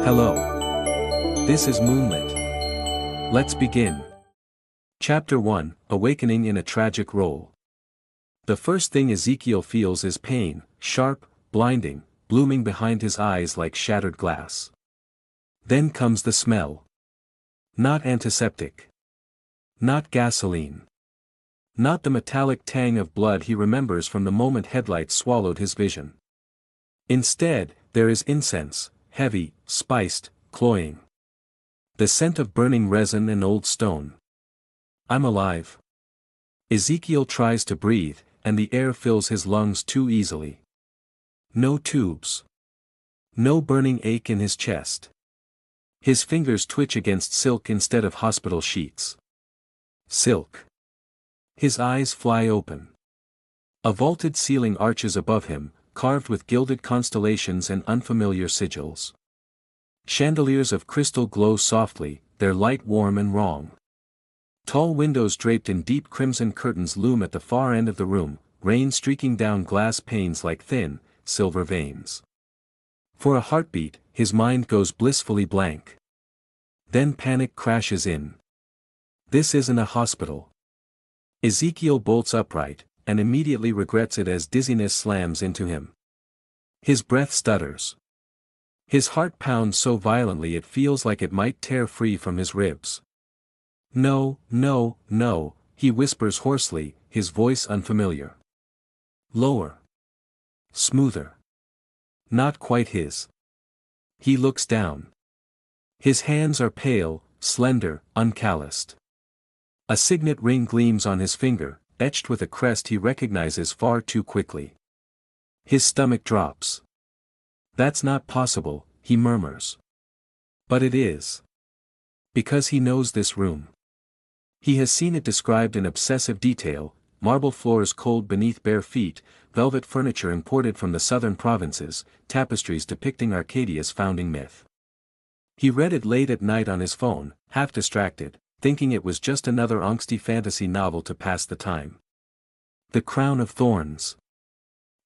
Hello. This is Moonlit. Let's begin. Chapter 1, Awakening in a Tragic Role. The first thing Ezekiel feels is pain, sharp, blinding, blooming behind his eyes like shattered glass. Then comes the smell. Not antiseptic. Not gasoline. Not the metallic tang of blood he remembers from the moment headlights swallowed his vision. Instead, there is incense, heavy, spiced, cloying. The scent of burning resin and old stone. I'm alive. Ezekiel tries to breathe, and the air fills his lungs too easily. No tubes. No burning ache in his chest. His fingers twitch against silk instead of hospital sheets. Silk. His eyes fly open. A vaulted ceiling arches above him, carved with gilded constellations and unfamiliar sigils. Chandeliers of crystal glow softly, their light warm and wrong. Tall windows draped in deep crimson curtains loom at the far end of the room, rain streaking down glass panes like thin, silver veins. For a heartbeat, his mind goes blissfully blank. Then panic crashes in. This isn't a hospital. Ezekiel bolts upright, and immediately regrets it as dizziness slams into him. His breath stutters. His heart pounds so violently it feels like it might tear free from his ribs. No, no, no, he whispers hoarsely, his voice unfamiliar. Lower. Smoother. Not quite his. He looks down. His hands are pale, slender, uncalloused. A signet ring gleams on his finger, etched with a crest he recognizes far too quickly. His stomach drops. That's not possible, he murmurs. But it is. Because he knows this room. He has seen it described in obsessive detail, marble floors cold beneath bare feet, velvet furniture imported from the southern provinces, tapestries depicting Arcadia's founding myth. He read it late at night on his phone, half distracted, thinking it was just another angsty fantasy novel to pass the time. The Crown of Thorns.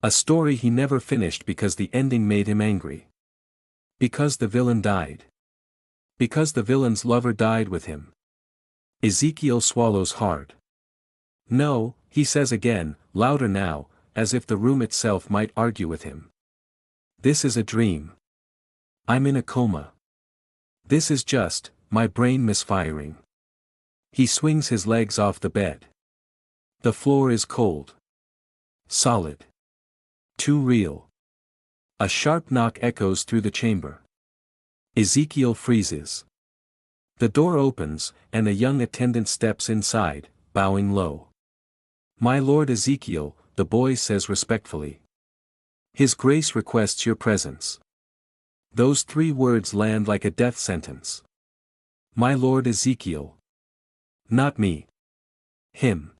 A story he never finished because the ending made him angry. Because the villain died. Because the villain's lover died with him. Ezekiel swallows hard. No, he says again, louder now, as if the room itself might argue with him. This is a dream. I'm in a coma. This is just, my brain misfiring. He swings his legs off the bed. The floor is cold. Solid. Too real. A sharp knock echoes through the chamber. Ezekiel freezes. The door opens, and a young attendant steps inside, bowing low. My lord Ezekiel, the boy says respectfully. His grace requests your presence. Those 3 words land like a death sentence. My lord Ezekiel. Not me. Him.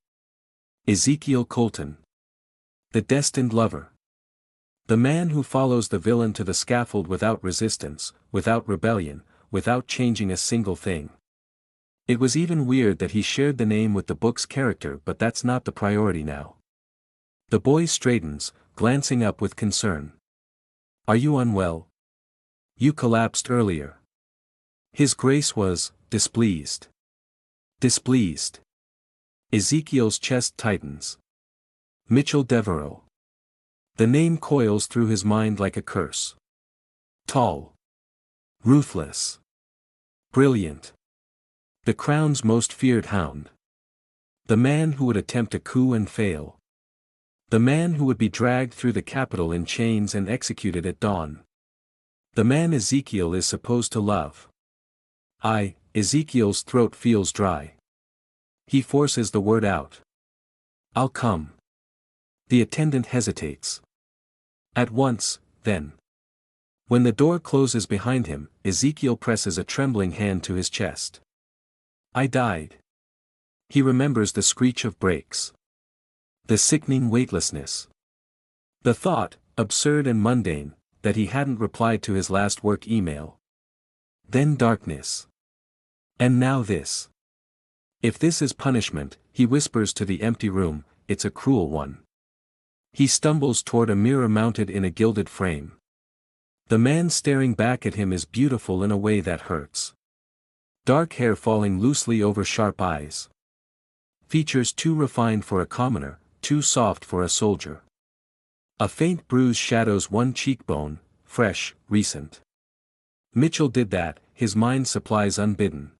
Ezekiel Colton. The destined lover. The man who follows the villain to the scaffold without resistance, without rebellion, without changing a single thing. It was even weird that he shared the name with the book's character, but that's not the priority now. The boy straightens, glancing up with concern. Are you unwell? You collapsed earlier. His grace was displeased. Displeased. Ezekiel's chest tightens. Mitchell Deveraux. The name coils through his mind like a curse. Tall. Ruthless. Brilliant. The crown's most feared hound. The man who would attempt a coup and fail. The man who would be dragged through the capital in chains and executed at dawn. The man Ezekiel is supposed to love. Ezekiel's throat feels dry. He forces the word out. I'll come. The attendant hesitates. At once, then. When the door closes behind him, Ezekiel presses a trembling hand to his chest. I died. He remembers the screech of brakes. The sickening weightlessness. The thought, absurd and mundane, that he hadn't replied to his last work email. Then darkness. And now this. If this is punishment, he whispers to the empty room, it's a cruel one. He stumbles toward a mirror mounted in a gilded frame. The man staring back at him is beautiful in a way that hurts. Dark hair falling loosely over sharp eyes. Features too refined for a commoner, too soft for a soldier. A faint bruise shadows one cheekbone, fresh, recent. Mitchell did that, his mind supplies unbidden.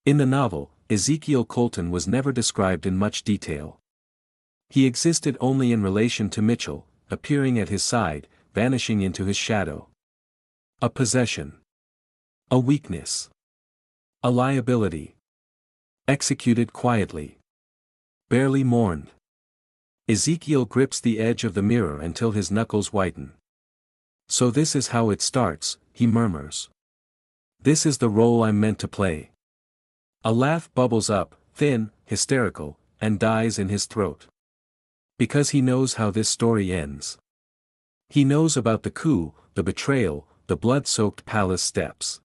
In the novel, Ezekiel Colton was never described in much detail. He existed only in relation to Mitchell, appearing at his side, vanishing into his shadow. A possession. A weakness. A liability. Executed quietly. Barely mourned. Ezekiel grips the edge of the mirror until his knuckles whiten. So this is how it starts, he murmurs. This is the role I'm meant to play. A laugh bubbles up, thin, hysterical, and dies in his throat. Because he knows how this story ends. He knows about the coup, the betrayal, the blood-soaked palace steps.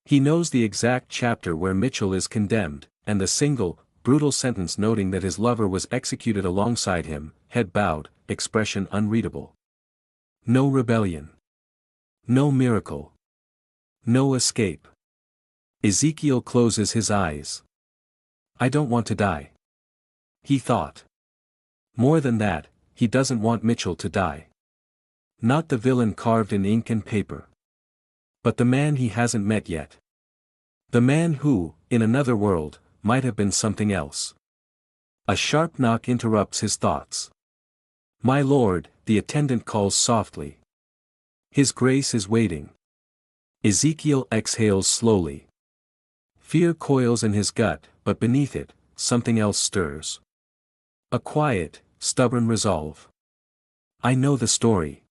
He knows the exact chapter where Mitchell is condemned, and the single, brutal sentence noting that his lover was executed alongside him, head bowed, expression unreadable. No rebellion. No miracle. No escape. Ezekiel closes his eyes. I don't want to die. He thought. More than that, he doesn't want Mitchell to die. Not the villain carved in ink and paper. But the man he hasn't met yet. The man who, in another world, might have been something else. A sharp knock interrupts his thoughts. My lord, the attendant calls softly. His grace is waiting. Ezekiel exhales slowly. Fear coils in his gut, but beneath it, something else stirs. A quiet, stubborn resolve. I know the story.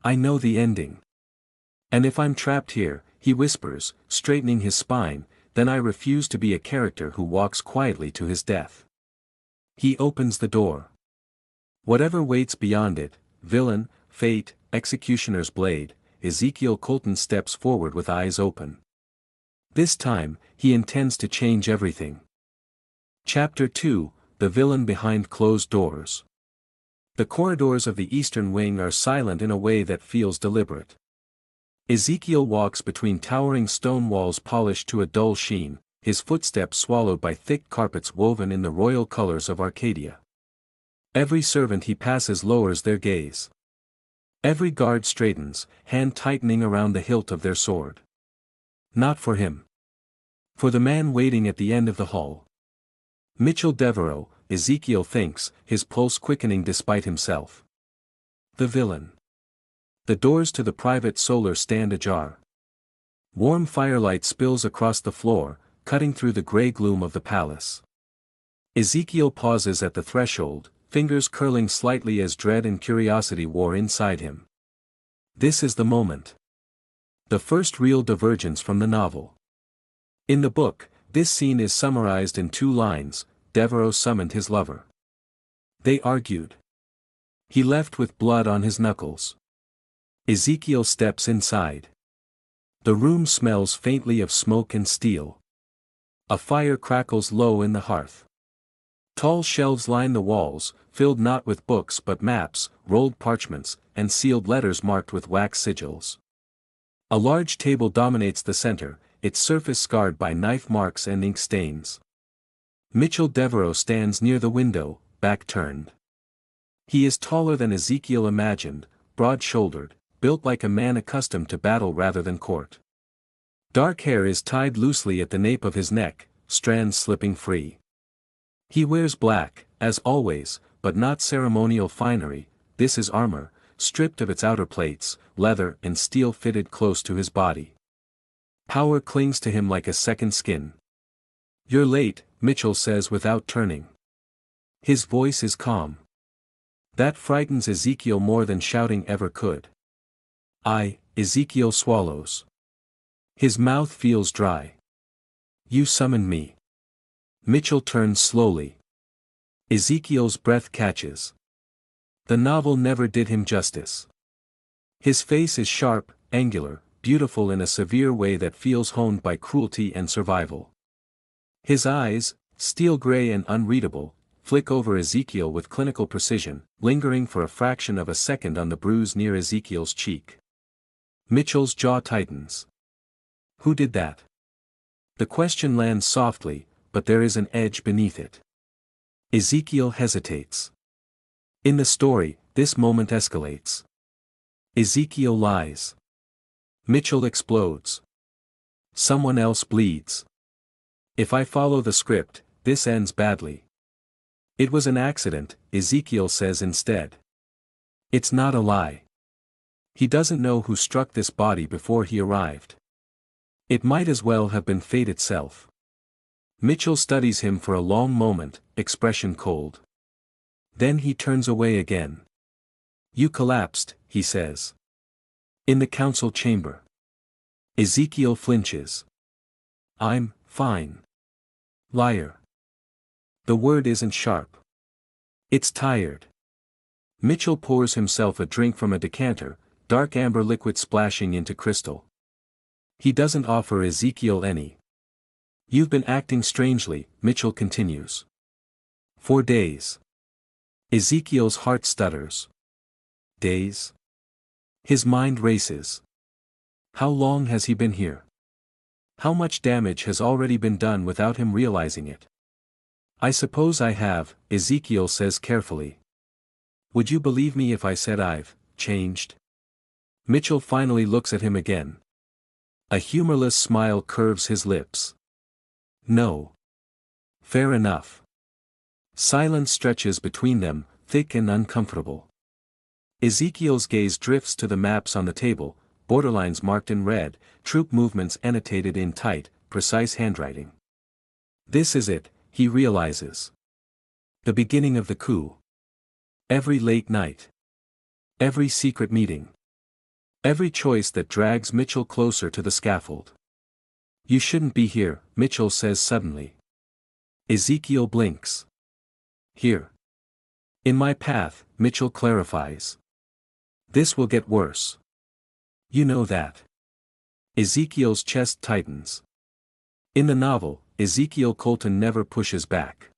I know the ending. And if I'm trapped here, he whispers, straightening his spine, then I refuse to be a character who walks quietly to his death. He opens the door. Whatever waits beyond it, villain, fate, executioner's blade, Ezekiel Colton steps forward with eyes open. This time, he intends to change everything. Chapter 2, The Villain Behind Closed Doors. The corridors of the Eastern Wing are silent in a way that feels deliberate. Ezekiel walks between towering stone walls polished to a dull sheen, his footsteps swallowed by thick carpets woven in the royal colors of Arcadia. Every servant he passes lowers their gaze. Every guard straightens, hand tightening around the hilt of their sword. Not for him. For the man waiting at the end of the hall. Mitchell Deveraux, Ezekiel thinks, his pulse quickening despite himself. The villain. The doors to the private solar stand ajar. Warm firelight spills across the floor, cutting through the gray gloom of the palace. Ezekiel pauses at the threshold, fingers curling slightly as dread and curiosity war inside him. This is the moment. The first real divergence from the novel. In the book, this scene is summarized in 2 lines: Deveraux summoned his lover. They argued. He left with blood on his knuckles. Ezekiel steps inside. The room smells faintly of smoke and steel. A fire crackles low in the hearth. Tall shelves line the walls, filled not with books but maps, rolled parchments, and sealed letters marked with wax sigils. A large table dominates the center, its surface scarred by knife marks and ink stains. Mitchell Deveraux stands near the window, back turned. He is taller than Ezekiel imagined, broad-shouldered, built like a man accustomed to battle rather than court. Dark hair is tied loosely at the nape of his neck, strands slipping free. He wears black, as always, but not ceremonial finery. This is armor, stripped of its outer plates, leather and steel fitted close to his body. Power clings to him like a second skin. You're late, Mitchell says without turning. His voice is calm. That frightens Ezekiel more than shouting ever could. Ezekiel swallows. His mouth feels dry. You summoned me. Mitchell turns slowly. Ezekiel's breath catches. The novel never did him justice. His face is sharp, angular, beautiful in a severe way that feels honed by cruelty and survival. His eyes, steel gray and unreadable, flick over Ezekiel with clinical precision, lingering for a fraction of a second on the bruise near Ezekiel's cheek. Mitchell's jaw tightens. Who did that? The question lands softly, but there is an edge beneath it. Ezekiel hesitates. In the story, this moment escalates. Ezekiel lies. Mitchell explodes. Someone else bleeds. If I follow the script, this ends badly. It was an accident, Ezekiel says instead. It's not a lie. He doesn't know who struck this body before he arrived. It might as well have been fate itself. Mitchell studies him for a long moment, expression cold. Then he turns away again. You collapsed, he says. In the council chamber. Ezekiel flinches. I'm fine. Liar. The word isn't sharp. It's tired. Mitchell pours himself a drink from a decanter, dark amber liquid splashing into crystal. He doesn't offer Ezekiel any. You've been acting strangely, Mitchell continues. 4 days. Ezekiel's heart stutters. Days? His mind races. How long has he been here? How much damage has already been done without him realizing it? I suppose I have, Ezekiel says carefully. Would you believe me if I said I've changed? Mitchell finally looks at him again. A humorless smile curves his lips. No. Fair enough. Silence stretches between them, thick and uncomfortable. Ezekiel's gaze drifts to the maps on the table, borderlines marked in red, troop movements annotated in tight, precise handwriting. This is it, he realizes. The beginning of the coup. Every late night. Every secret meeting. Every choice that drags Mitchell closer to the scaffold. You shouldn't be here, Mitchell says suddenly. Ezekiel blinks. Here. In my path, Mitchell clarifies. This will get worse. You know that. Ezekiel's chest tightens. In the novel, Ezekiel Colton never pushes back.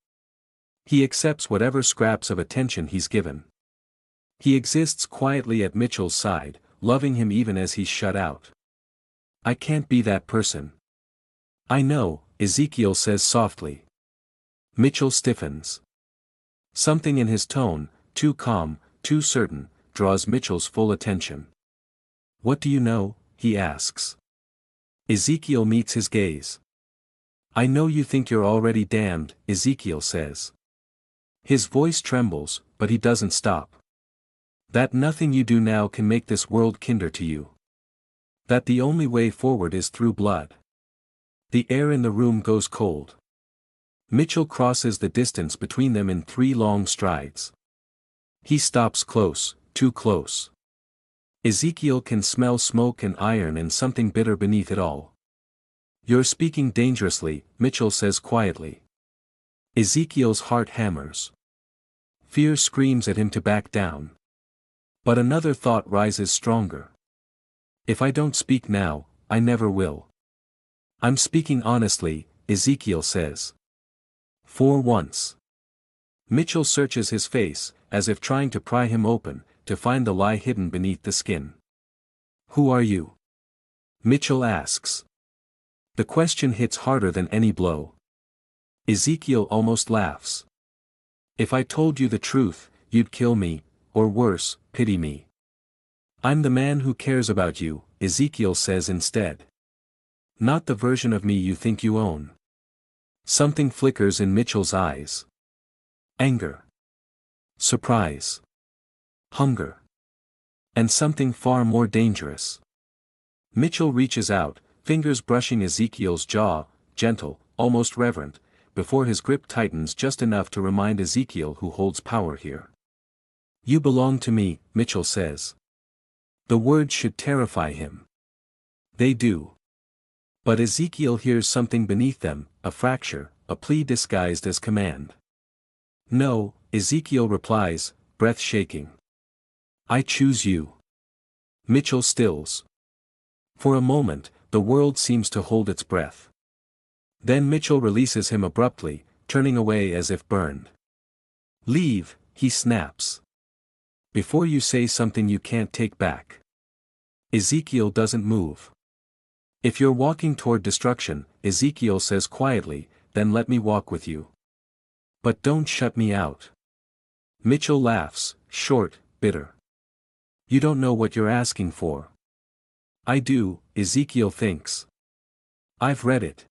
He accepts whatever scraps of attention he's given. He exists quietly at Mitchell's side, loving him even as he's shut out. I can't be that person. I know, Ezekiel says softly. Mitchell stiffens. Something in his tone, too calm, too certain, draws Mitchell's full attention. What do you know? He asks. Ezekiel meets his gaze. I know you think you're already damned, Ezekiel says. His voice trembles, but he doesn't stop. That nothing you do now can make this world kinder to you. That the only way forward is through blood. The air in the room goes cold. Mitchell crosses the distance between them in 3 long strides. He stops close, too close. Ezekiel can smell smoke and iron and something bitter beneath it all. You're speaking dangerously, Mitchell says quietly. Ezekiel's heart hammers. Fear screams at him to back down. But another thought rises stronger. If I don't speak now, I never will. I'm speaking honestly, Ezekiel says. For once. Mitchell searches his face, as if trying to pry him open, to find the lie hidden beneath the skin. Who are you? Mitchell asks. The question hits harder than any blow. Ezekiel almost laughs. If I told you the truth, you'd kill me, or worse, pity me. I'm the man who cares about you, Ezekiel says instead. Not the version of me you think you own. Something flickers in Mitchell's eyes. Anger. Surprise. Hunger. And something far more dangerous. Mitchell reaches out, fingers brushing Ezekiel's jaw, gentle, almost reverent, before his grip tightens just enough to remind Ezekiel who holds power here. You belong to me, Mitchell says. The words should terrify him. They do. But Ezekiel hears something beneath them, a fracture, a plea disguised as command. No, Ezekiel replies, breath shaking. I choose you. Mitchell stills. For a moment, the world seems to hold its breath. Then Mitchell releases him abruptly, turning away as if burned. Leave, he snaps. Before you say something you can't take back. Ezekiel doesn't move. If you're walking toward destruction, Ezekiel says quietly, then let me walk with you. But don't shut me out. Mitchell laughs, short, bitter. You don't know what you're asking for. I do, Ezekiel thinks. I've read it.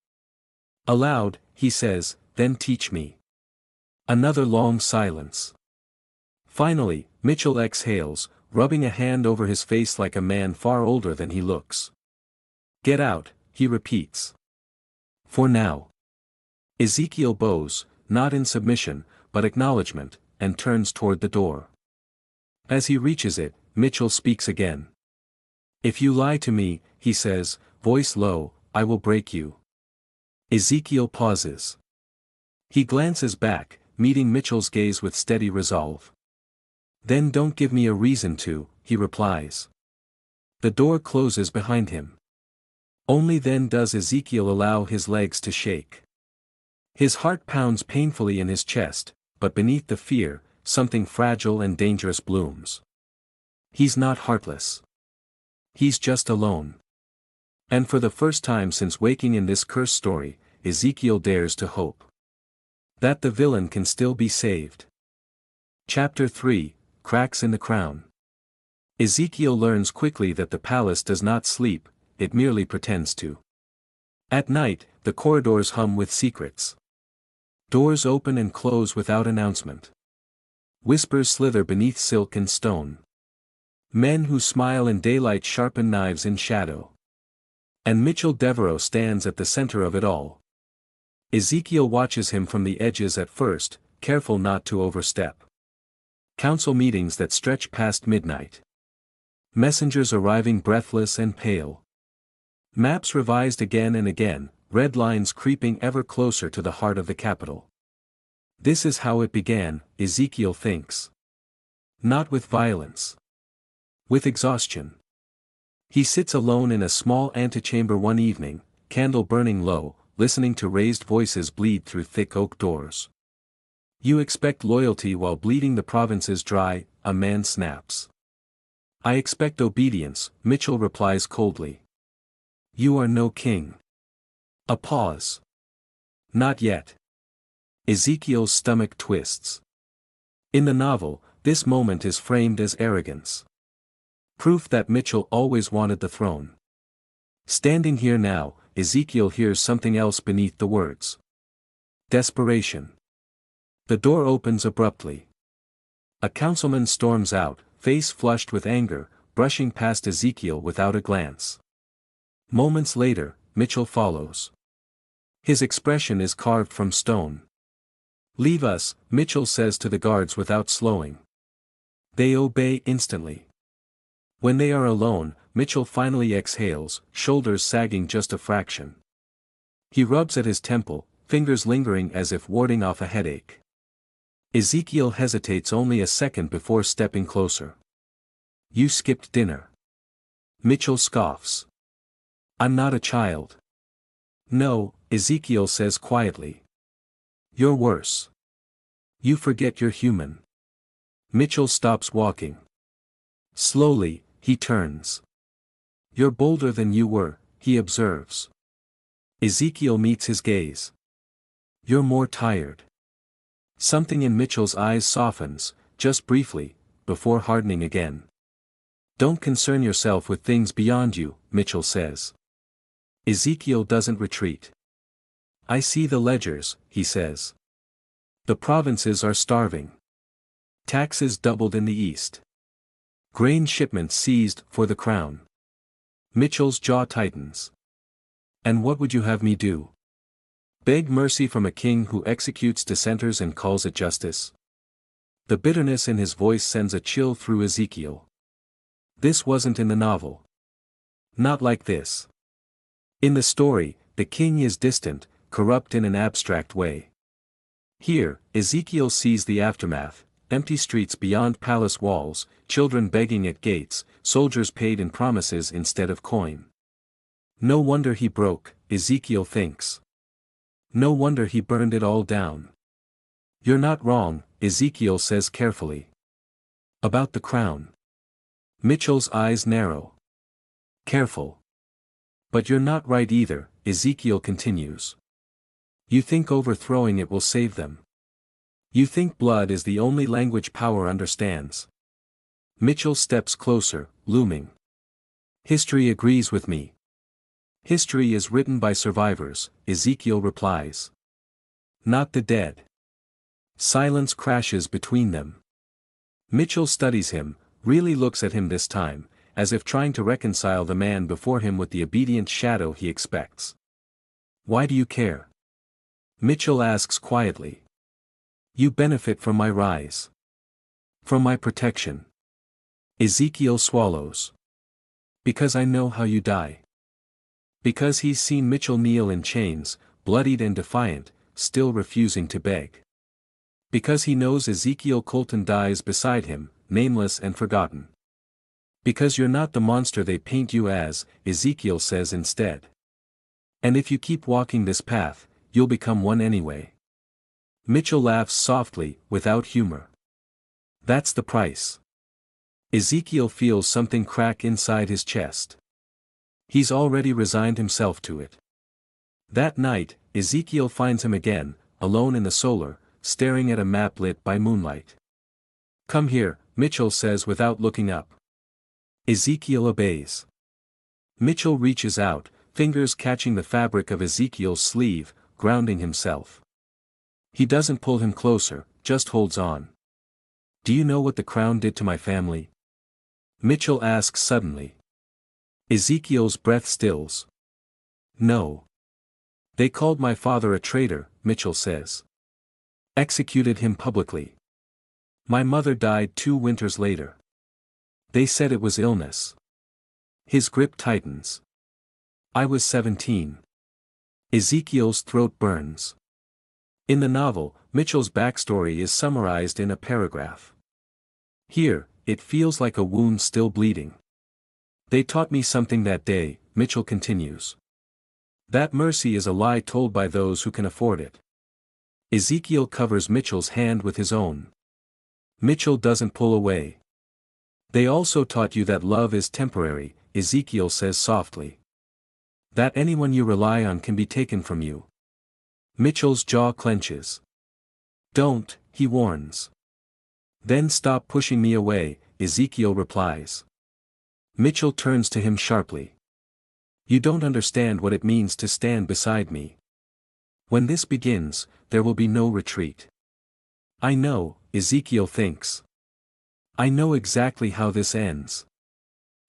Aloud, he says, then teach me. Another long silence. Finally, Mitchell exhales, rubbing a hand over his face like a man far older than he looks. Get out, he repeats. For now. Ezekiel bows, not in submission, but acknowledgement, and turns toward the door. As he reaches it, Mitchell speaks again. If you lie to me, he says, voice low, I will break you. Ezekiel pauses. He glances back, meeting Mitchell's gaze with steady resolve. Then don't give me a reason to, he replies. The door closes behind him. Only then does Ezekiel allow his legs to shake. His heart pounds painfully in his chest, but beneath the fear, something fragile and dangerous blooms. He's not heartless. He's just alone. And for the first time since waking in this cursed story, Ezekiel dares to hope that the villain can still be saved. Chapter 3, Cracks in the Crown. Ezekiel learns quickly that the palace does not sleep, it merely pretends to. At night, the corridors hum with secrets. Doors open and close without announcement. Whispers slither beneath silk and stone. Men who smile in daylight sharpen knives in shadow. And Mitchell Deveraux stands at the center of it all. Ezekiel watches him from the edges at first, careful not to overstep. Council meetings that stretch past midnight. Messengers arriving breathless and pale. Maps revised again and again, red lines creeping ever closer to the heart of the capital. This is how it began, Ezekiel thinks. Not with violence. With exhaustion. He sits alone in a small antechamber one evening, candle burning low, listening to raised voices bleed through thick oak doors. You expect loyalty while bleeding the provinces dry, a man snaps. I expect obedience, Mitchell replies coldly. You are no king. A pause. Not yet. Ezekiel's stomach twists. In the novel, this moment is framed as arrogance. Proof that Mitchell always wanted the throne. Standing here now, Ezekiel hears something else beneath the words. Desperation. The door opens abruptly. A councilman storms out, face flushed with anger, brushing past Ezekiel without a glance. Moments later, Mitchell follows. His expression is carved from stone. Leave us, Mitchell says to the guards without slowing. They obey instantly. When they are alone, Mitchell finally exhales, shoulders sagging just a fraction. He rubs at his temple, fingers lingering as if warding off a headache. Ezekiel hesitates only a second before stepping closer. You skipped dinner. Mitchell scoffs. I'm not a child. No, Ezekiel says quietly. You're worse. You forget you're human. Mitchell stops walking. Slowly, he turns. You're bolder than you were, he observes. Ezekiel meets his gaze. You're more tired. Something in Mitchell's eyes softens, just briefly, before hardening again. Don't concern yourself with things beyond you, Mitchell says. Ezekiel doesn't retreat. I see the ledgers, he says. The provinces are starving. Taxes doubled in the east. Grain shipments seized for the crown. Mitchell's jaw tightens. And what would you have me do? Beg mercy from a king who executes dissenters and calls it justice? The bitterness in his voice sends a chill through Ezekiel. This wasn't in the novel. Not like this. In the story, the king is distant, corrupt in an abstract way. Here, Ezekiel sees the aftermath, empty streets beyond palace walls, children begging at gates, soldiers paid in promises instead of coin. No wonder he broke, Ezekiel thinks. No wonder he burned it all down. You're not wrong, Ezekiel says carefully. About the crown. Mitchell's eyes narrow. Careful. But you're not right either, Ezekiel continues. You think overthrowing it will save them. You think blood is the only language power understands. Mitchell steps closer, looming. History agrees with me. History is written by survivors, Ezekiel replies. Not the dead. Silence crashes between them. Mitchell studies him, really looks at him this time, as if trying to reconcile the man before him with the obedient shadow he expects. Why do you care? Mitchell asks quietly. You benefit from my rise. From my protection. Ezekiel swallows. Because I know how you die. Because he's seen Mitchell kneel in chains, bloodied and defiant, still refusing to beg. Because he knows Ezekiel Colton dies beside him, nameless and forgotten. Because you're not the monster they paint you as, Ezekiel says instead. And if you keep walking this path, you'll become one anyway. Mitchell laughs softly, without humor. That's the price. Ezekiel feels something crack inside his chest. He's already resigned himself to it. That night, Ezekiel finds him again, alone in the solar, staring at a map lit by moonlight. Come here, Mitchell says without looking up. Ezekiel obeys. Mitchell reaches out, fingers catching the fabric of Ezekiel's sleeve, grounding himself. He doesn't pull him closer, just holds on. Do you know what the crown did to my family? Mitchell asks suddenly. Ezekiel's breath stills. No. They called my father a traitor, Mitchell says. Executed him publicly. My mother died 2 winters later. They said it was illness. His grip tightens. I was 17. Ezekiel's throat burns. In the novel, Mitchell's backstory is summarized in a paragraph. Here, it feels like a wound still bleeding. They taught me something that day, Mitchell continues. That mercy is a lie told by those who can afford it. Ezekiel covers Mitchell's hand with his own. Mitchell doesn't pull away. They also taught you that love is temporary, Ezekiel says softly. That anyone you rely on can be taken from you. Mitchell's jaw clenches. Don't, he warns. Then stop pushing me away, Ezekiel replies. Mitchell turns to him sharply. You don't understand what it means to stand beside me. When this begins, there will be no retreat. I know, Ezekiel thinks. I know exactly how this ends.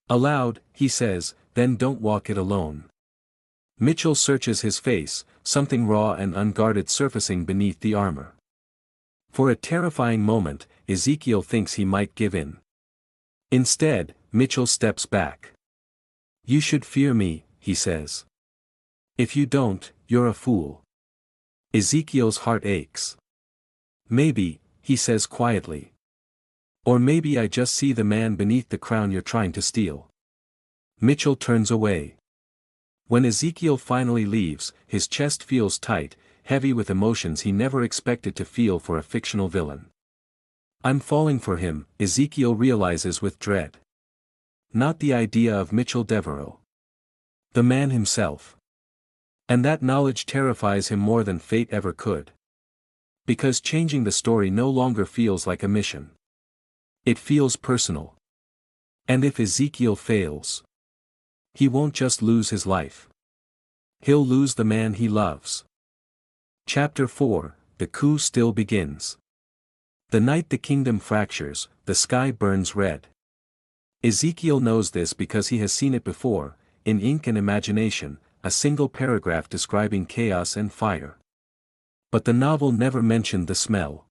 Aloud, he says, then don't walk it alone. Mitchell searches his face, something raw and unguarded surfacing beneath the armor. For a terrifying moment, Ezekiel thinks he might give in. Instead, Mitchell steps back. You should fear me, he says. If you don't, you're a fool. Ezekiel's heart aches. Maybe, he says quietly. Or maybe I just see the man beneath the crown you're trying to steal. Mitchell turns away. When Ezekiel finally leaves, his chest feels tight, heavy with emotions he never expected to feel for a fictional villain. I'm falling for him, Ezekiel realizes with dread. Not the idea of Mitchell Deveraux. The man himself. And that knowledge terrifies him more than fate ever could. Because changing the story no longer feels like a mission. It feels personal. And if Ezekiel fails, he won't just lose his life. He'll lose the man he loves. Chapter 4, The Coup Still Begins. The night the kingdom fractures, the sky burns red. Ezekiel knows this because he has seen it before, in ink and imagination, a single paragraph describing chaos and fire. But the novel never mentioned the smell.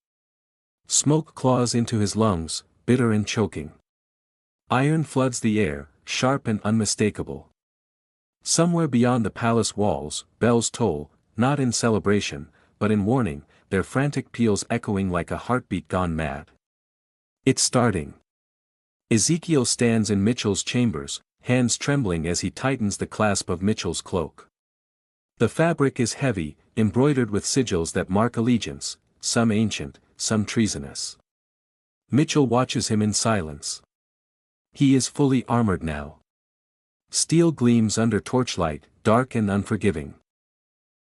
Smoke claws into his lungs, bitter and choking. Iron floods the air, sharp and unmistakable. Somewhere beyond the palace walls, bells toll, not in celebration, but in warning, their frantic peals echoing like a heartbeat gone mad. It's starting. Ezekiel stands in Mitchell's chambers, hands trembling as he tightens the clasp of Mitchell's cloak. The fabric is heavy, embroidered with sigils that mark allegiance, some ancient, some treasonous. Mitchell watches him in silence. He is fully armored now. Steel gleams under torchlight, dark and unforgiving.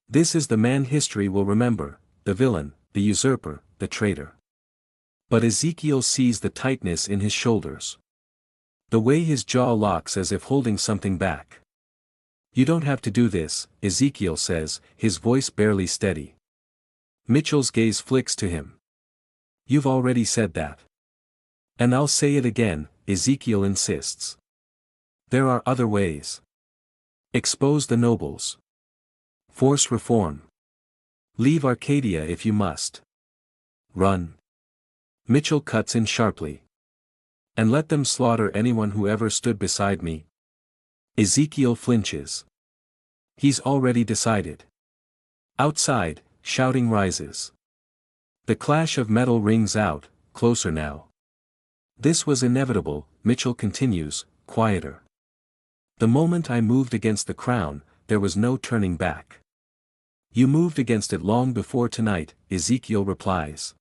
This is the man history will remember, the villain, the usurper, the traitor. But Ezekiel sees the tightness in his shoulders. The way his jaw locks as if holding something back. You don't have to do this, Ezekiel says, his voice barely steady. Mitchell's gaze flicks to him. You've already said that. And I'll say it again, Ezekiel insists. There are other ways. Expose the nobles. Force reform. Leave Arcadia if you must. Run. Mitchell cuts in sharply. And let them slaughter anyone who ever stood beside me. Ezekiel flinches. He's already decided. Outside, shouting rises. The clash of metal rings out, closer now. This was inevitable, Mitchell continues, quieter. The moment I moved against the crown, there was no turning back. You moved against it long before tonight, Ezekiel replies.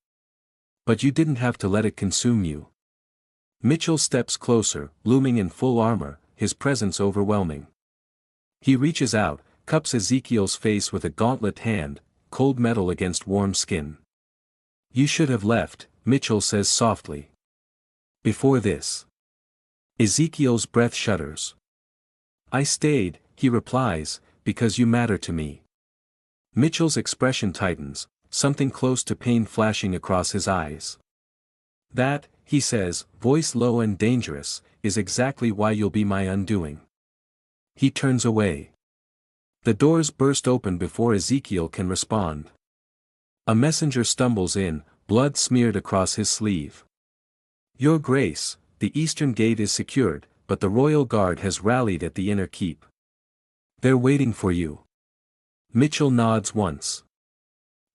But you didn't have to let it consume you. Mitchell steps closer, looming in full armor, his presence overwhelming. He reaches out, cups Ezekiel's face with a gauntlet hand, cold metal against warm skin. You should have left, Mitchell says softly. Before this. Ezekiel's breath shudders. I stayed, he replies, because you matter to me. Mitchell's expression tightens, something close to pain flashing across his eyes. That, he says, voice low and dangerous, is exactly why you'll be my undoing. He turns away. The doors burst open before Ezekiel can respond. A messenger stumbles in, blood smeared across his sleeve. Your Grace, the eastern gate is secured, but the royal guard has rallied at the inner keep. They're waiting for you. Mitchell nods once.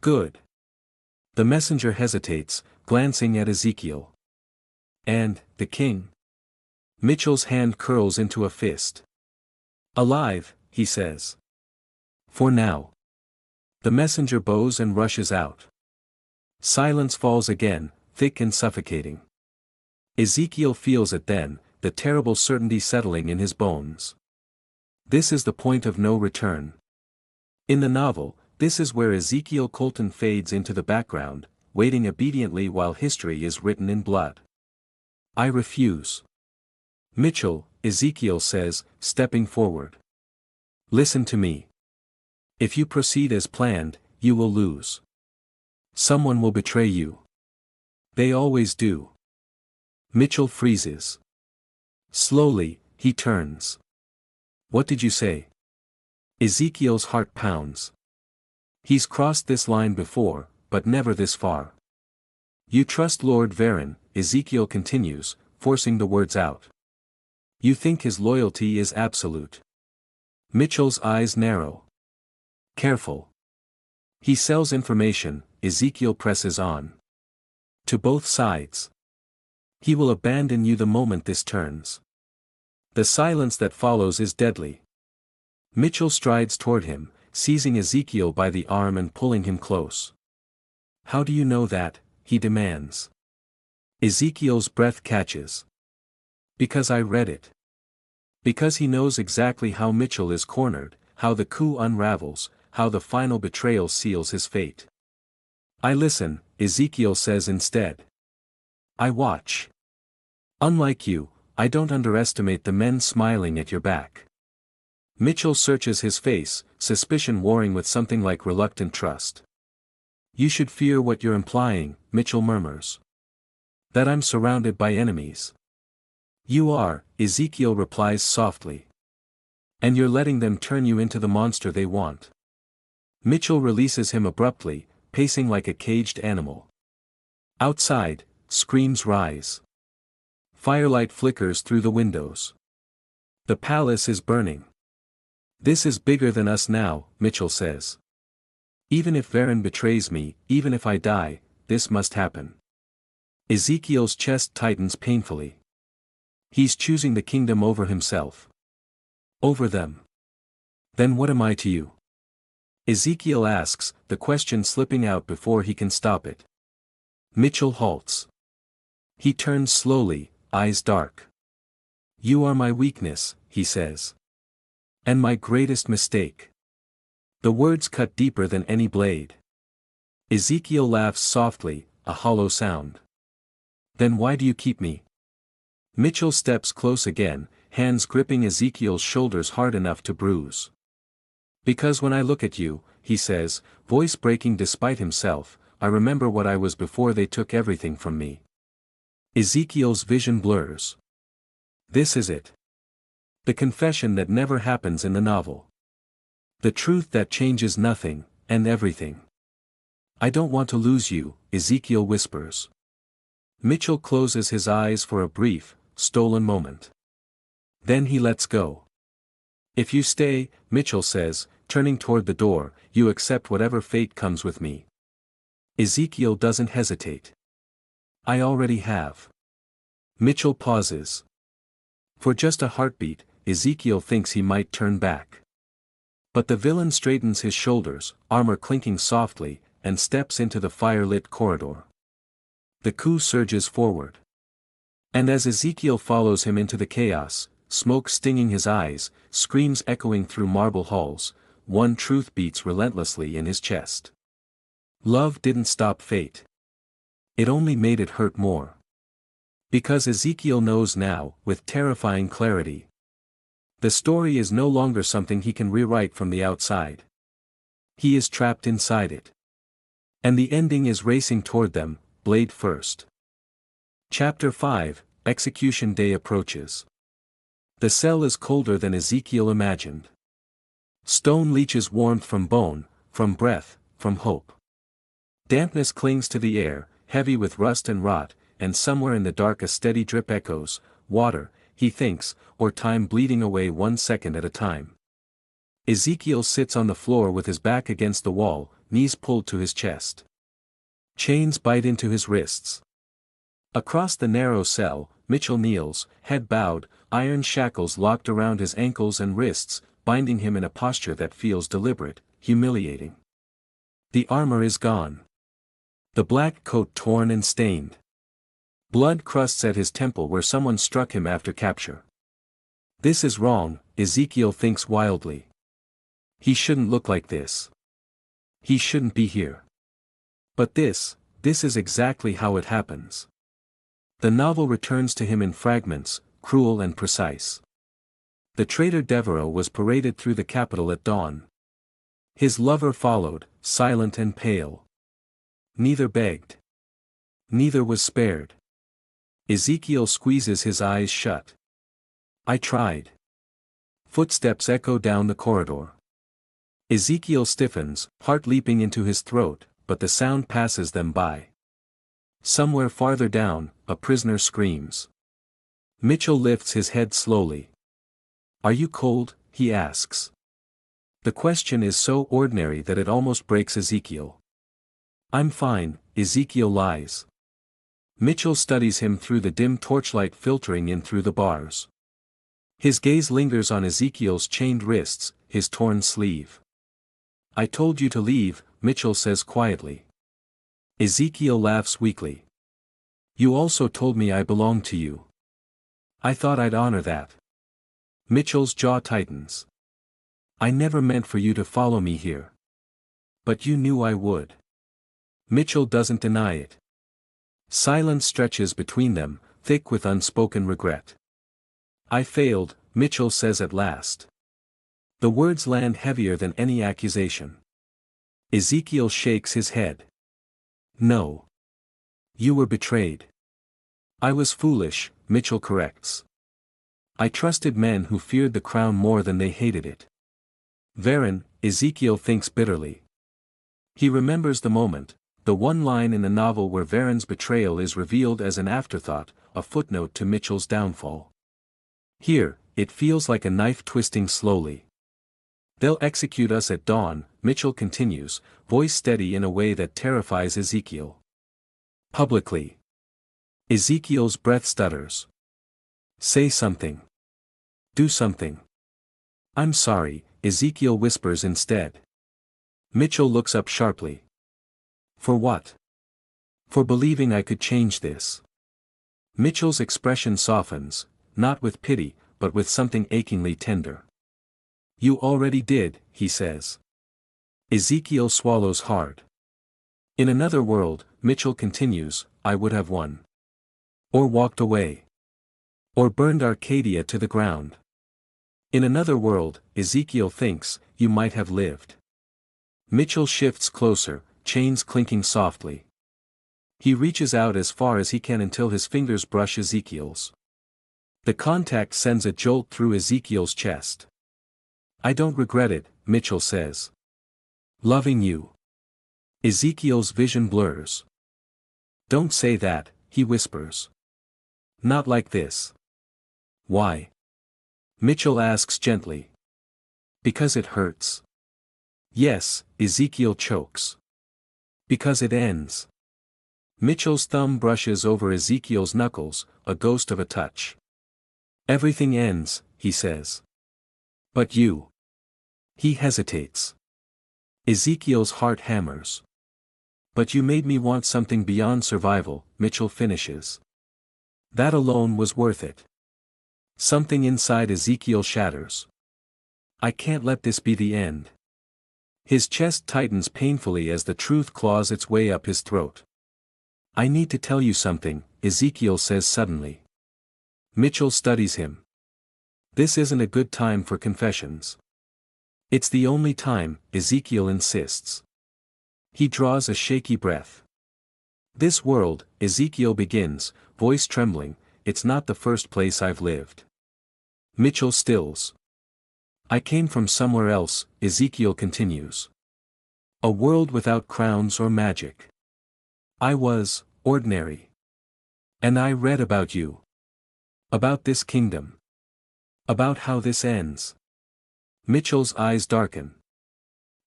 Good. The messenger hesitates, glancing at Ezekiel. And, the king? Mitchell's hand curls into a fist. Alive, he says. For now. The messenger bows and rushes out. Silence falls again, thick and suffocating. Ezekiel feels it then, the terrible certainty settling in his bones. This is the point of no return. In the novel, this is where Ezekiel Colton fades into the background, waiting obediently while history is written in blood. I refuse. Mitchell, Ezekiel says, stepping forward. Listen to me. If you proceed as planned, you will lose. Someone will betray you. They always do. Mitchell freezes. Slowly, he turns. What did you say? Ezekiel's heart pounds. He's crossed this line before, but never this far. You trust Lord Varon, Ezekiel continues, forcing the words out. You think his loyalty is absolute. Mitchell's eyes narrow. Careful. He sells information, Ezekiel presses on. To both sides. He will abandon you the moment this turns. The silence that follows is deadly. Mitchell strides toward him, seizing Ezekiel by the arm and pulling him close. How do you know that? He demands. Ezekiel's breath catches. Because I read it. Because he knows exactly how Mitchell is cornered, how the coup unravels, how the final betrayal seals his fate. I listen, Ezekiel says instead. I watch. Unlike you, I don't underestimate the men smiling at your back. Mitchell searches his face, suspicion warring with something like reluctant trust. You should fear what you're implying, Mitchell murmurs. That I'm surrounded by enemies. You are, Ezekiel replies softly. And you're letting them turn you into the monster they want. Mitchell releases him abruptly, pacing like a caged animal. Outside, screams rise. Firelight flickers through the windows. The palace is burning. This is bigger than us now, Mitchell says. Even if Varon betrays me, even if I die, this must happen. Ezekiel's chest tightens painfully. He's choosing the kingdom over himself. Over them. Then what am I to you? Ezekiel asks, the question slipping out before he can stop it. Mitchell halts. He turns slowly, eyes dark. You are my weakness, he says. And my greatest mistake. The words cut deeper than any blade. Ezekiel laughs softly, a hollow sound. Then why do you keep me? Mitchell steps close again, hands gripping Ezekiel's shoulders hard enough to bruise. Because when I look at you, he says, voice breaking despite himself, I remember what I was before they took everything from me. Ezekiel's vision blurs. This is it. The confession that never happens in the novel. The truth that changes nothing, and everything. I don't want to lose you, Ezekiel whispers. Mitchell closes his eyes for a brief, stolen moment. Then he lets go. If you stay, Mitchell says, turning toward the door, you accept whatever fate comes with me. Ezekiel doesn't hesitate. I already have. Mitchell pauses. For just a heartbeat, Ezekiel thinks he might turn back. But the villain straightens his shoulders, armor clinking softly, and steps into the fire-lit corridor. The coup surges forward. And as Ezekiel follows him into the chaos, smoke stinging his eyes, screams echoing through marble halls, one truth beats relentlessly in his chest. Love didn't stop fate. It only made it hurt more. Because Ezekiel knows now, with terrifying clarity. The story is no longer something he can rewrite from the outside. He is trapped inside it. And the ending is racing toward them, blade first. Chapter 5, Execution Day approaches. The cell is colder than Ezekiel imagined. Stone leaches warmth from bone, from breath, from hope. Dampness clings to the air, heavy with rust and rot, and somewhere in the dark a steady drip echoes, water, he thinks, or time bleeding away 1 second at a time. Ezekiel sits on the floor with his back against the wall, knees pulled to his chest. Chains bite into his wrists. Across the narrow cell, Mitchell kneels, head bowed, iron shackles locked around his ankles and wrists, binding him in a posture that feels deliberate, humiliating. The armor is gone. The black coat torn and stained. Blood crusts at his temple where someone struck him after capture. This is wrong, Ezekiel thinks wildly. He shouldn't look like this. He shouldn't be here. But this is exactly how it happens. The novel returns to him in fragments, cruel and precise. The traitor Deveraux was paraded through the capital at dawn. His lover followed, silent and pale. Neither begged. Neither was spared. Ezekiel squeezes his eyes shut. I tried. Footsteps echo down the corridor. Ezekiel stiffens, heart leaping into his throat, but the sound passes them by. Somewhere farther down, a prisoner screams. Mitchell lifts his head slowly. Are you cold? He asks. The question is so ordinary that it almost breaks Ezekiel. I'm fine, Ezekiel lies. Mitchell studies him through the dim torchlight filtering in through the bars. His gaze lingers on Ezekiel's chained wrists, his torn sleeve. I told you to leave, Mitchell says quietly. Ezekiel laughs weakly. You also told me I belonged to you. I thought I'd honor that. Mitchell's jaw tightens. I never meant for you to follow me here. But you knew I would. Mitchell doesn't deny it. Silence stretches between them, thick with unspoken regret. I failed, Mitchell says at last. The words land heavier than any accusation. Ezekiel shakes his head. No. You were betrayed. I was foolish, Mitchell corrects. I trusted men who feared the crown more than they hated it. Varen, Ezekiel thinks bitterly. He remembers the moment, the one line in the novel where Varen's betrayal is revealed as an afterthought, a footnote to Mitchell's downfall. Here, it feels like a knife twisting slowly. They'll execute us at dawn, Mitchell continues, voice steady in a way that terrifies Ezekiel. Publicly. Ezekiel's breath stutters. Say something. Do something. I'm sorry, Ezekiel whispers instead. Mitchell looks up sharply. For what? For believing I could change this. Mitchell's expression softens, not with pity, but with something achingly tender. You already did, he says. Ezekiel swallows hard. In another world, Mitchell continues, I would have won. Or walked away. Or burned Arcadia to the ground. In another world, Ezekiel thinks, you might have lived. Mitchell shifts closer, chains clinking softly. He reaches out as far as he can until his fingers brush Ezekiel's. The contact sends a jolt through Ezekiel's chest. I don't regret it, Mitchell says. Loving you. Ezekiel's vision blurs. Don't say that, he whispers. Not like this. Why? Mitchell asks gently. Because it hurts. Yes, Ezekiel chokes. Because it ends. Mitchell's thumb brushes over Ezekiel's knuckles, a ghost of a touch. Everything ends, he says. But you. He hesitates. Ezekiel's heart hammers. But you made me want something beyond survival, Mitchell finishes. That alone was worth it. Something inside Ezekiel shatters. I can't let this be the end. His chest tightens painfully as the truth claws its way up his throat. I need to tell you something, Ezekiel says suddenly. Mitchell studies him. This isn't a good time for confessions. It's the only time, Ezekiel insists. He draws a shaky breath. This world, Ezekiel begins, voice trembling, it's not the first place I've lived. Mitchell stills. I came from somewhere else, Ezekiel continues. A world without crowns or magic. I was, ordinary. And I read about you. About this kingdom. About how this ends. Mitchell's eyes darken.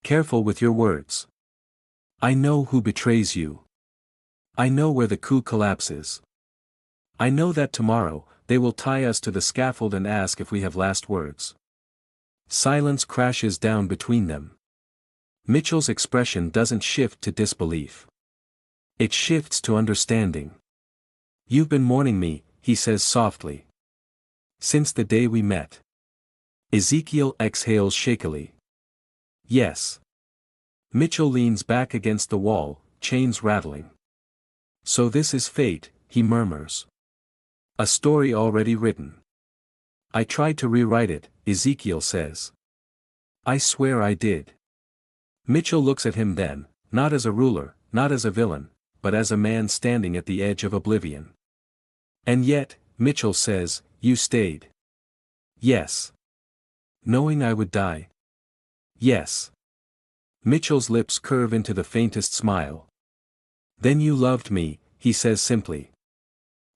Careful with your words. I know who betrays you. I know where the coup collapses. I know that tomorrow, they will tie us to the scaffold and ask if we have last words. Silence crashes down between them. Mitchell's expression doesn't shift to disbelief. It shifts to understanding. You've been mourning me, he says softly. Since the day we met. Ezekiel exhales shakily. Yes. Mitchell leans back against the wall, chains rattling. So this is fate, he murmurs. A story already written. I tried to rewrite it, Ezekiel says. I swear I did. Mitchell looks at him then, not as a ruler, not as a villain, but as a man standing at the edge of oblivion. And yet, Mitchell says, you stayed. Yes. Knowing I would die. Yes. Mitchell's lips curve into the faintest smile. Then you loved me, he says simply.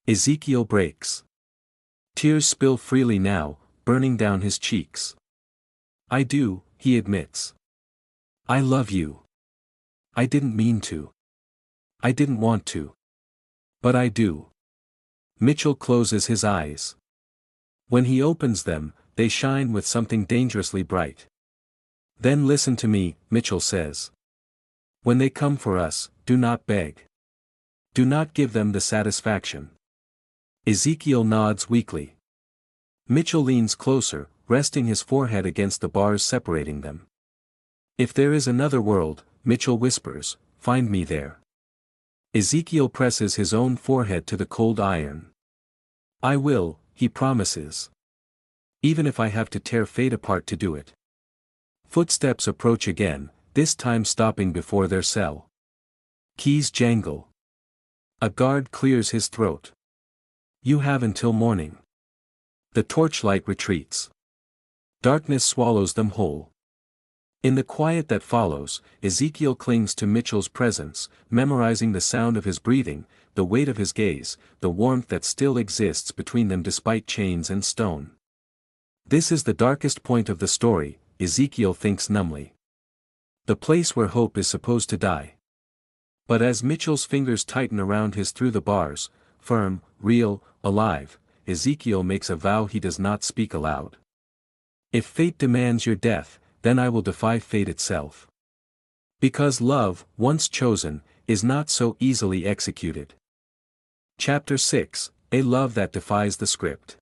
Ezekiel breaks. Tears spill freely now, burning down his cheeks. I do, he admits. I love you. I didn't mean to. I didn't want to. But I do. Mitchell closes his eyes. When he opens them, they shine with something dangerously bright. Then listen to me, Mitchell says. When they come for us, do not beg. Do not give them the satisfaction. Ezekiel nods weakly. Mitchell leans closer, resting his forehead against the bars separating them. If there is another world, Mitchell whispers, find me there. Ezekiel presses his own forehead to the cold iron. I will, he promises. Even if I have to tear fate apart to do it. Footsteps approach again, this time stopping before their cell. Keys jangle. A guard clears his throat. You have until morning. The torchlight retreats. Darkness swallows them whole. In the quiet that follows, Ezekiel clings to Mitchell's presence, memorizing the sound of his breathing, the weight of his gaze, the warmth that still exists between them despite chains and stone. This is the darkest point of the story, Ezekiel thinks numbly. The place where hope is supposed to die. But as Mitchell's fingers tighten around his through the bars, firm, real, alive, Ezekiel makes a vow he does not speak aloud. If fate demands your death, then I will defy fate itself. Because love, once chosen, is not so easily executed. Chapter 6, A Love That Defies the Script.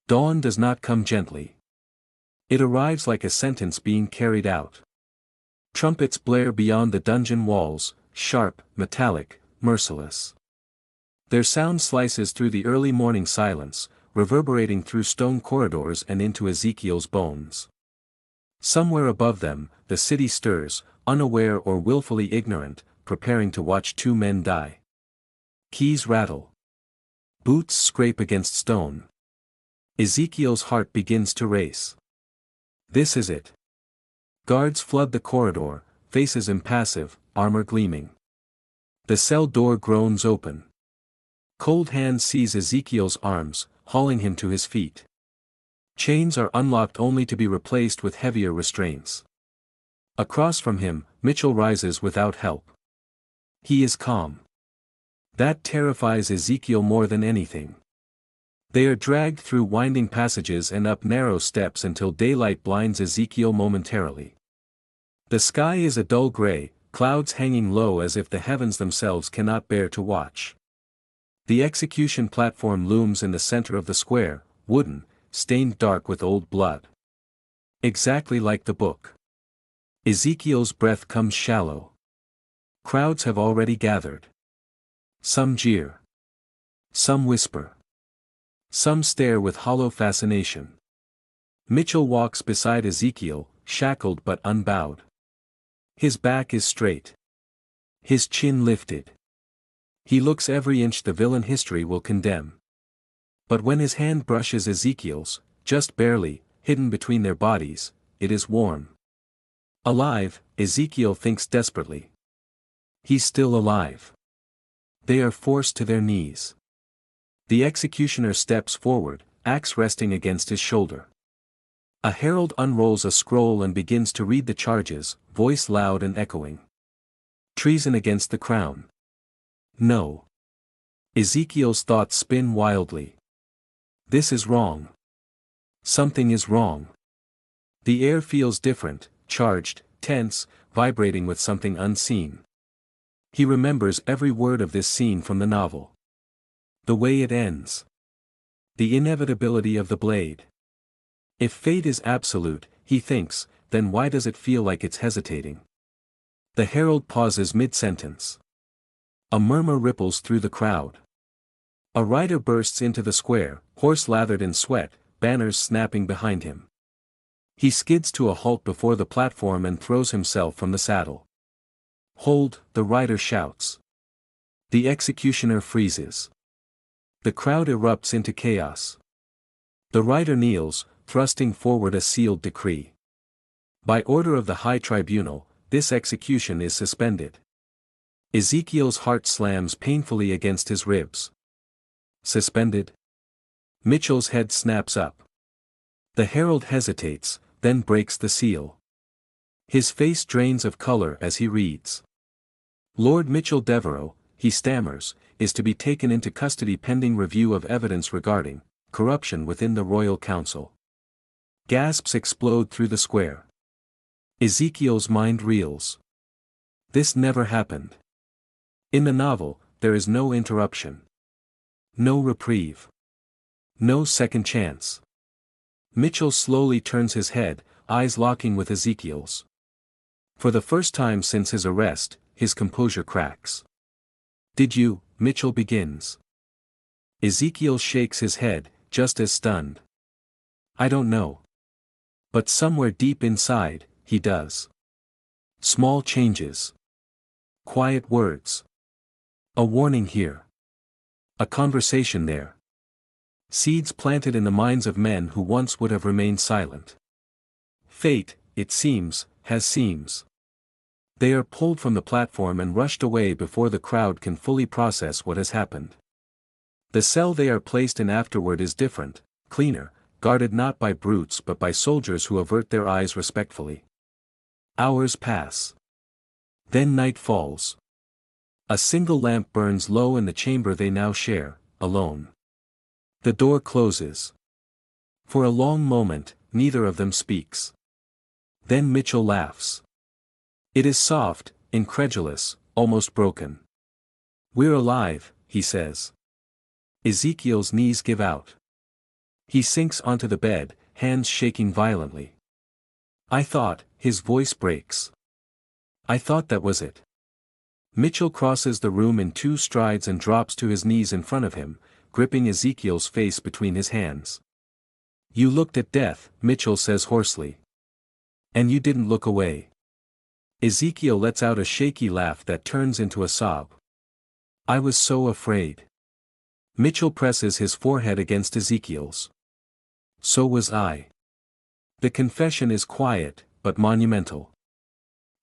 Dawn does not come gently. It arrives like a sentence being carried out. Trumpets blare beyond the dungeon walls, sharp, metallic, merciless. Their sound slices through the early morning silence, reverberating through stone corridors and into Ezekiel's bones. Somewhere above them, the city stirs, unaware or willfully ignorant, preparing to watch two men die. Keys rattle. Boots scrape against stone. Ezekiel's heart begins to race. This is it. Guards flood the corridor, faces impassive, armor gleaming. The cell door groans open. Cold hands seize Ezekiel's arms, hauling him to his feet. Chains are unlocked only to be replaced with heavier restraints. Across from him, Mitchell rises without help. He is calm. That terrifies Ezekiel more than anything. They are dragged through winding passages and up narrow steps until daylight blinds Ezekiel momentarily. The sky is a dull gray, clouds hanging low as if the heavens themselves cannot bear to watch. The execution platform looms in the center of the square, wooden, stained dark with old blood. Exactly like the book. Ezekiel's breath comes shallow. Crowds have already gathered. Some jeer. Some whisper. Some stare with hollow fascination. Mitchell walks beside Ezekiel, shackled but unbowed. His back is straight. His chin lifted. He looks every inch the villain history will condemn. But when his hand brushes Ezekiel's, just barely, hidden between their bodies, it is warm. Alive, Ezekiel thinks desperately. He's still alive. They are forced to their knees. The executioner steps forward, axe resting against his shoulder. A herald unrolls a scroll and begins to read the charges, voice loud and echoing. Treason against the crown. No. Ezekiel's thoughts spin wildly. This is wrong. Something is wrong. The air feels different, charged, tense, vibrating with something unseen. He remembers every word of this scene from the novel. The way it ends. The inevitability of the blade. If fate is absolute, he thinks, then why does it feel like it's hesitating? The herald pauses mid-sentence. A murmur ripples through the crowd. A rider bursts into the square, horse lathered in sweat, banners snapping behind him. He skids to a halt before the platform and throws himself from the saddle. Hold, the rider shouts. The executioner freezes. The crowd erupts into chaos. The rider kneels, thrusting forward a sealed decree. By order of the High Tribunal, this execution is suspended. Ezekiel's heart slams painfully against his ribs. Suspended? Mitchell's head snaps up. The herald hesitates, then breaks the seal. His face drains of color as he reads. Lord Mitchell Deveraux, he stammers, is to be taken into custody pending review of evidence regarding corruption within the Royal Council. Gasps explode through the square. Ezekiel's mind reels. This never happened. In the novel, there is no interruption. No reprieve. No second chance. Mitchell slowly turns his head, eyes locking with Ezekiel's. For the first time since his arrest, his composure cracks. Did you? Mitchell begins. Ezekiel shakes his head, just as stunned. I don't know. But somewhere deep inside, he does. Small changes. Quiet words. A warning here. A conversation there. Seeds planted in the minds of men who once would have remained silent. Fate, it seems, has seams. They are pulled from the platform and rushed away before the crowd can fully process what has happened. The cell they are placed in afterward is different, cleaner, guarded not by brutes but by soldiers who avert their eyes respectfully. Hours pass. Then night falls. A single lamp burns low in the chamber they now share, alone. The door closes. For a long moment, neither of them speaks. Then Mitchell laughs. It is soft, incredulous, almost broken. We're alive, he says. Ezekiel's knees give out. He sinks onto the bed, hands shaking violently. I thought, his voice breaks. I thought that was it. Mitchell crosses the room in 2 strides and drops to his knees in front of him, gripping Ezekiel's face between his hands. You looked at death, Mitchell says hoarsely. And you didn't look away. Ezekiel lets out a shaky laugh that turns into a sob. I was so afraid. Mitchell presses his forehead against Ezekiel's. So was I. The confession is quiet, but monumental.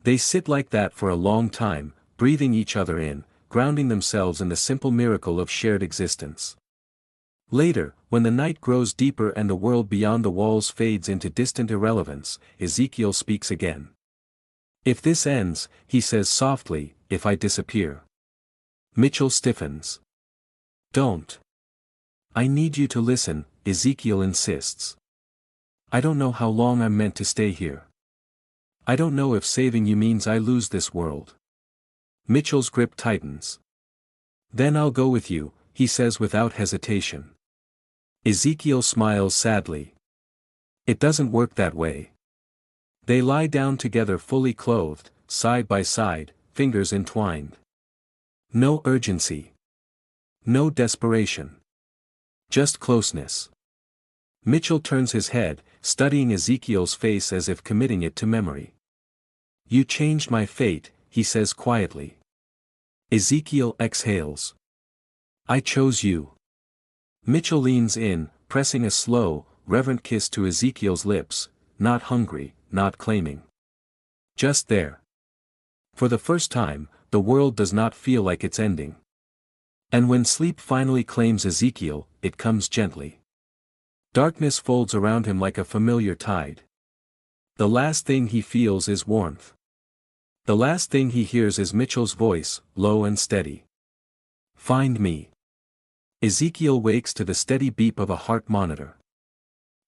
They sit like that for a long time, breathing each other in, grounding themselves in the simple miracle of shared existence. Later, when the night grows deeper and the world beyond the walls fades into distant irrelevance, Ezekiel speaks again. If this ends, he says softly, if I disappear. Mitchell stiffens. Don't. I need you to listen, Ezekiel insists. I don't know how long I'm meant to stay here. I don't know if saving you means I lose this world. Mitchell's grip tightens. Then I'll go with you, he says without hesitation. Ezekiel smiles sadly. It doesn't work that way. They lie down together fully clothed, side by side, fingers entwined. No urgency. No desperation. Just closeness. Mitchell turns his head, studying Ezekiel's face as if committing it to memory. You changed my fate, he says quietly. Ezekiel exhales. I chose you. Mitchell leans in, pressing a slow, reverent kiss to Ezekiel's lips, not hungry, not claiming. Just there. For the first time, the world does not feel like it's ending. And when sleep finally claims Ezekiel, it comes gently. Darkness folds around him like a familiar tide. The last thing he feels is warmth. The last thing he hears is Mitchell's voice, low and steady. Find me. Ezekiel wakes to the steady beep of a heart monitor.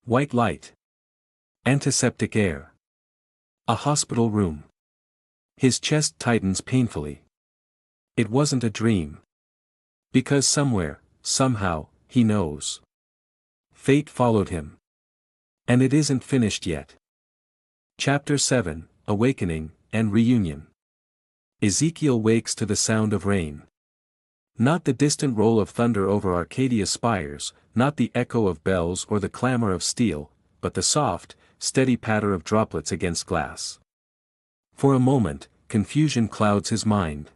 White light. Antiseptic air. A hospital room. His chest tightens painfully. It wasn't a dream. Because somewhere, somehow, he knows. Fate followed him. And it isn't finished yet. Chapter 7, Awakening, and Reunion. Ezekiel wakes to the sound of rain. Not the distant roll of thunder over Arcadia's spires, not the echo of bells or the clamor of steel, but the soft, steady patter of droplets against glass. For a moment, confusion clouds his mind.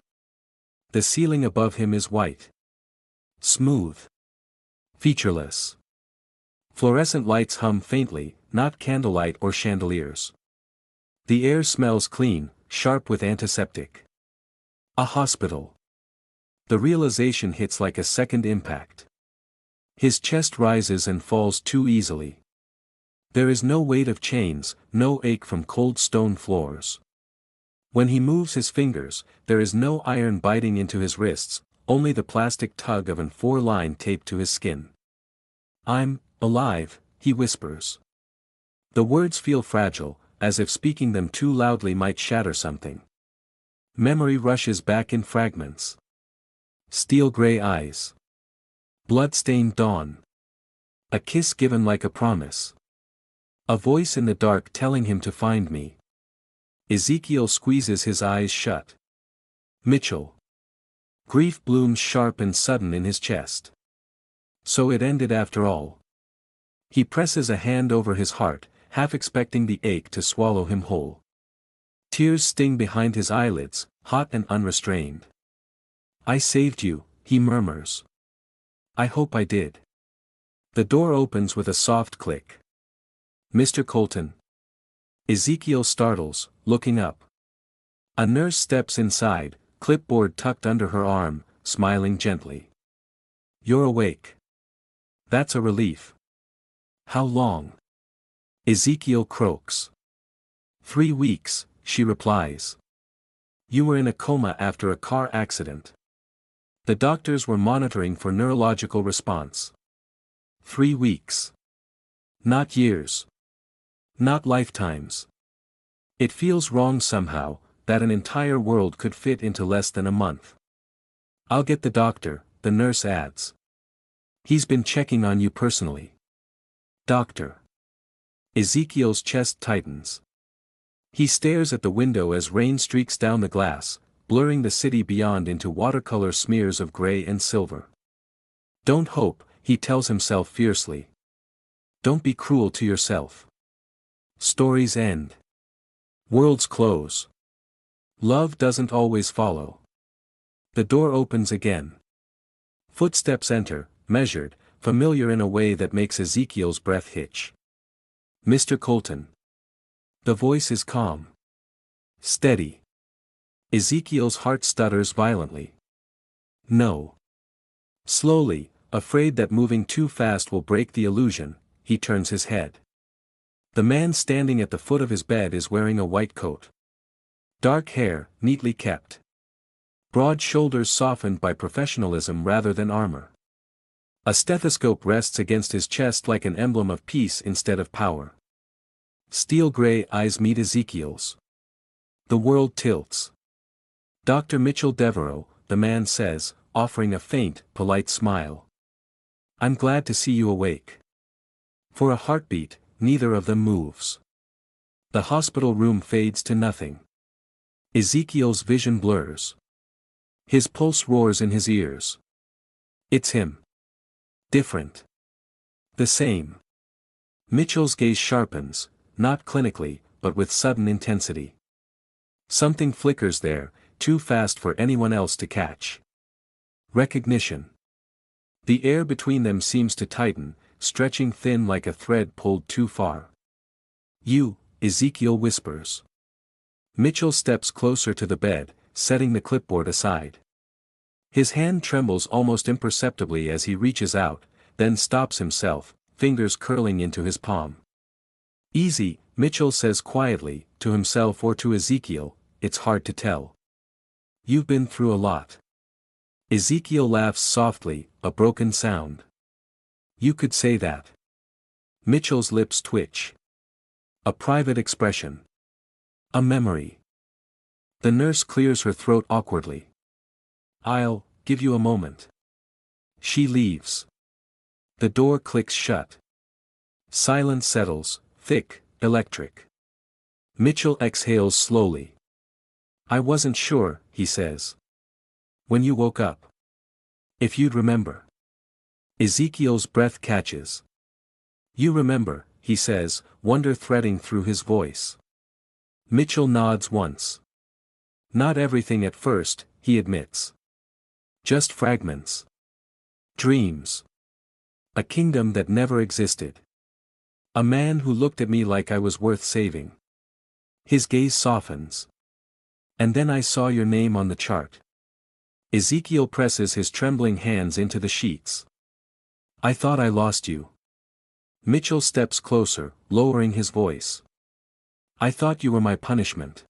The ceiling above him is white. Smooth. Featureless. Fluorescent lights hum faintly, not candlelight or chandeliers. The air smells clean, sharp with antiseptic. A hospital. The realization hits like a second impact. His chest rises and falls too easily. There is no weight of chains, no ache from cold stone floors. When he moves his fingers, there is no iron biting into his wrists, only the plastic tug of an 4-line taped to his skin. I'm alive, he whispers. The words feel fragile, as if speaking them too loudly might shatter something. Memory rushes back in fragments. Steel-gray eyes. Blood-stained dawn. A kiss given like a promise. A voice in the dark telling him to find me. Ezekiel squeezes his eyes shut. Mitchell. Grief blooms sharp and sudden in his chest. So it ended after all. He presses a hand over his heart, half expecting the ache to swallow him whole. Tears sting behind his eyelids, hot and unrestrained. I saved you, he murmurs. I hope I did. The door opens with a soft click. Mr. Colton. Ezekiel startles, looking up. A nurse steps inside, clipboard tucked under her arm, smiling gently. You're awake. That's a relief. How long? Ezekiel croaks. 3 weeks, she replies. You were in a coma after a car accident. The doctors were monitoring for neurological response. 3 weeks. Not years. Not lifetimes. It feels wrong somehow, that an entire world could fit into less than a month. I'll get the doctor, the nurse adds. He's been checking on you personally. Doctor. Ezekiel's chest tightens. He stares at the window as rain streaks down the glass, blurring the city beyond into watercolor smears of gray and silver. Don't hope, he tells himself fiercely. Don't be cruel to yourself. Stories end. Worlds close. Love doesn't always follow. The door opens again. Footsteps enter, measured, familiar in a way that makes Ezekiel's breath hitch. Mr. Colton. The voice is calm. Steady. Ezekiel's heart stutters violently. No. Slowly, afraid that moving too fast will break the illusion, he turns his head. The man standing at the foot of his bed is wearing a white coat. Dark hair, neatly kept. Broad shoulders softened by professionalism rather than armor. A stethoscope rests against his chest like an emblem of peace instead of power. Steel gray eyes meet Ezekiel's. The world tilts. Dr. Mitchell Deveraux, the man says, offering a faint, polite smile. I'm glad to see you awake. For a heartbeat, neither of them moves. The hospital room fades to nothing. Ezekiel's vision blurs. His pulse roars in his ears. It's him. Different. The same. Mitchell's gaze sharpens, not clinically, but with sudden intensity. Something flickers there, too fast for anyone else to catch. Recognition. The air between them seems to tighten, stretching thin like a thread pulled too far. You, Ezekiel whispers. Mitchell steps closer to the bed, setting the clipboard aside. His hand trembles almost imperceptibly as he reaches out, then stops himself, fingers curling into his palm. Easy, Mitchell says quietly, to himself or to Ezekiel, it's hard to tell. You've been through a lot. Ezekiel laughs softly, a broken sound. You could say that. Mitchell's lips twitch. A private expression. A memory. The nurse clears her throat awkwardly. I'll give you a moment. She leaves. The door clicks shut. Silence settles, thick, electric. Mitchell exhales slowly. I wasn't sure, he says. When you woke up. If you'd remember. Ezekiel's breath catches. You remember, he says, wonder threading through his voice. Mitchell nods once. Not everything at first, he admits. Just fragments. Dreams. A kingdom that never existed. A man who looked at me like I was worth saving. His gaze softens. And then I saw your name on the chart. Ezekiel presses his trembling hands into the sheets. I thought I lost you. Mitchell steps closer, lowering his voice. I thought you were my punishment.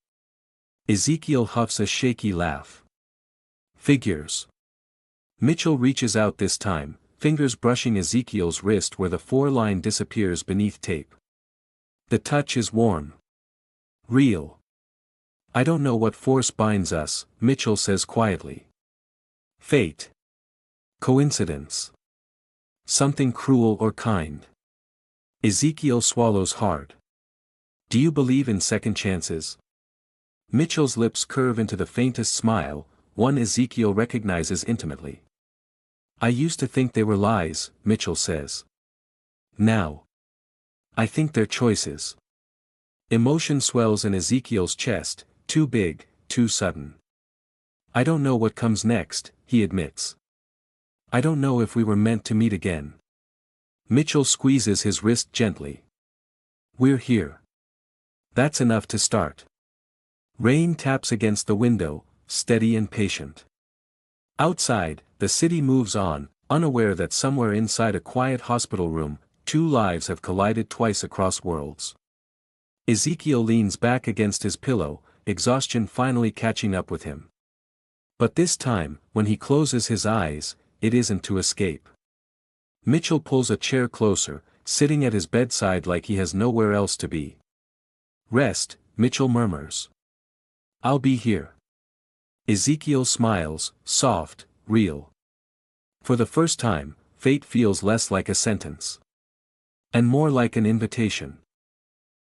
Ezekiel huffs a shaky laugh. Figures. Mitchell reaches out this time, fingers brushing Ezekiel's wrist where the 4-line disappears beneath tape. The touch is warm. Real. I don't know what force binds us, Mitchell says quietly. Fate. Coincidence. Something cruel or kind. Ezekiel swallows hard. Do you believe in second chances? Mitchell's lips curve into the faintest smile, one Ezekiel recognizes intimately. I used to think they were lies, Mitchell says. Now. I think they're choices. Emotion swells in Ezekiel's chest, too big, too sudden. I don't know what comes next, he admits. I don't know if we were meant to meet again. Mitchell squeezes his wrist gently. We're here. That's enough to start. Rain taps against the window, steady and patient. Outside, the city moves on, unaware that somewhere inside a quiet hospital room, 2 lives have collided twice across worlds. Ezekiel leans back against his pillow, exhaustion finally catching up with him. But this time, when he closes his eyes, it isn't to escape. Mitchell pulls a chair closer, sitting at his bedside like he has nowhere else to be. Rest, Mitchell murmurs. I'll be here. Ezekiel smiles, soft, real. For the first time, fate feels less like a sentence. And more like an invitation.